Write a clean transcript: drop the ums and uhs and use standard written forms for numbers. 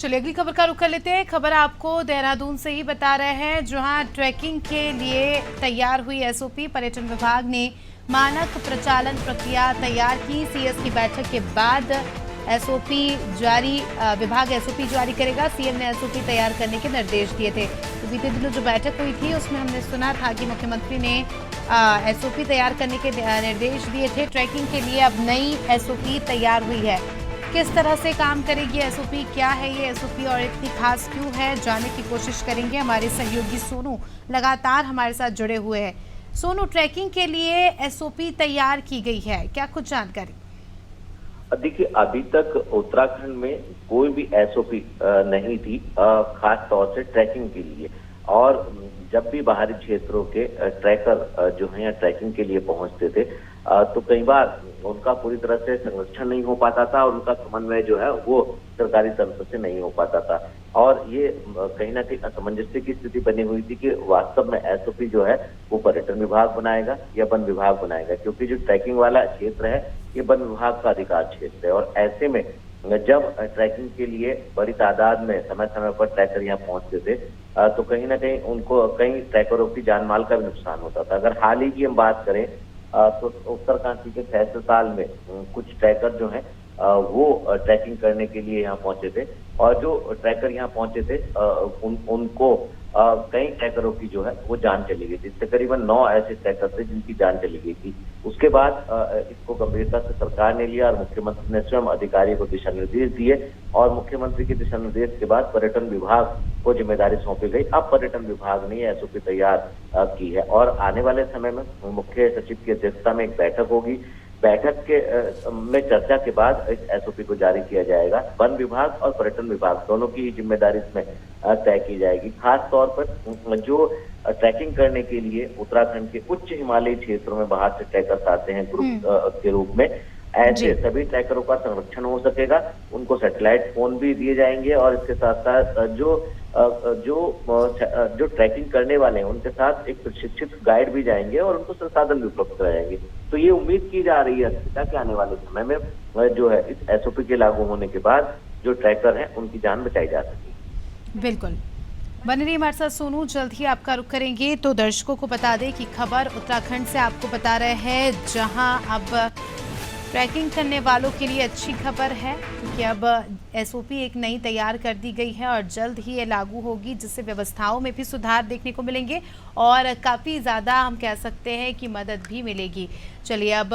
चलिए अगली खबर का रुख कर लेते हैं। खबर आपको देहरादून से ही बता रहे हैं, जहां ट्रैकिंग के लिए तैयार हुई एसओपी। पर्यटन विभाग ने मानक प्रचालन प्रक्रिया तैयार की। सीएस की बैठक के बाद एसओपी जारी विभाग एसओपी जारी करेगा। सीएम ने एसओपी तैयार करने के निर्देश दिए थे। तो बीते दिनों जो बैठक हुई थी उसमें हमने सुना था कि मुख्यमंत्री ने एसओपी तैयार करने के निर्देश दिए थे। ट्रैकिंग के लिए अब नई एसओपी तैयार हुई है। किस तरह से काम करेगी एसओपी, क्या है ये एसओपी और इतनी खास क्यों है, जानने की कोशिश करेंगे। हमारे सहयोगी सोनू लगातार हमारे साथ जुड़े हुए हैं। सोनू, ट्रैकिंग के लिए एसओपी तैयार की गई है, क्या कुछ जानकारी? देखिए, अभी तक उत्तराखंड में कोई भी एसओपी नहीं थी, खास तौर से ट्रैकिंग के लिए। और जब भी बाहरी क्षेत्रों के ट्रैकर जो है यहाँ ट्रैकिंग के लिए पहुंचते थे, तो कई बार उनका पूरी तरह से संरक्षण नहीं हो पाता था और उनका समन्वय जो है वो सरकारी तंत्र से नहीं हो पाता था। और ये कहीं ना कहीं असमंजस्य की स्थिति बनी हुई थी कि वास्तव में एसओपी जो है वो पर्यटन विभाग बनाएगा या वन विभाग बनाएगा, क्योंकि जो ट्रैकिंग वाला क्षेत्र है ये वन विभाग का अधिकार क्षेत्र है। और ऐसे में जब ट्रैकिंग के लिए बड़ी तादाद में समय समय पर ट्रैकर यहाँ पहुंचते थे, तो कहीं ना कहीं उनको कई ट्रैकरों की जान माल का भी नुकसान होता था। अगर हाल ही की हम बात करें तो उत्तरकाशी के सहस्त्रताल में कुछ ट्रैकर जो हैं वो ट्रैकिंग करने के लिए यहाँ पहुंचे थे। और जो ट्रैकर यहाँ पहुंचे थे उनको कई ट्रैकरों की जो है वो जान चली गई थी। तकरीबन 9 ऐसे ट्रैकर थे जिनकी जान चली गई थी। उसके बाद इसको गंभीरता से सरकार ने लिया और मुख्यमंत्री ने स्वयं अधिकारी को दिशा निर्देश दिए। और मुख्यमंत्री के दिशा निर्देश के बाद पर्यटन विभाग को जिम्मेदारी सौंपी गई। अब पर्यटन विभाग ने एसओपी तैयार की है और आने वाले समय में मुख्य सचिव की अध्यक्षता में एक बैठक होगी। बैठक के में चर्चा के बाद इस एसओपी को जारी किया जाएगा। वन विभाग और पर्यटन विभाग दोनों की जिम्मेदारी इसमें तय की जाएगी। खास तौर पर जो ट्रैकिंग करने के लिए उत्तराखंड के उच्च हिमालयी क्षेत्रों में बाहर से ट्रैकर्स आते हैं ग्रुप के रूप में, ऐसे सभी ट्रैकरों का संरक्षण हो सकेगा। उनको सैटेलाइट फोन भी दिए जाएंगे और इसके साथ साथ जो ट्रैकिंग करने वाले हैं उनके साथ एक प्रशिक्षित गाइड भी जाएंगे और उनको संसाधन भी उपलब्ध कराएंगे। तो ये उम्मीद की जा रही है कि आने वाले समय में जो है इस एसओपी के लागू होने के बाद जो ट्रैकर हैं उनकी जान बचाई जा सकेगी। बिल्कुल, बने रहिए हमारे साथ सोनू, जल्द ही आपका रुख करेंगे। तो दर्शकों को बता दें कि खबर उत्तराखंड से आपको बता रहे हैं, जहां अब ट्रैकिंग करने वालों के लिए अच्छी खबर है, क्योंकि अब एसओपी एक नई तैयार कर दी गई है और जल्द ही ये लागू होगी, जिससे व्यवस्थाओं में भी सुधार देखने को मिलेंगे और काफ़ी ज़्यादा हम कह सकते हैं कि मदद भी मिलेगी। चलिए अब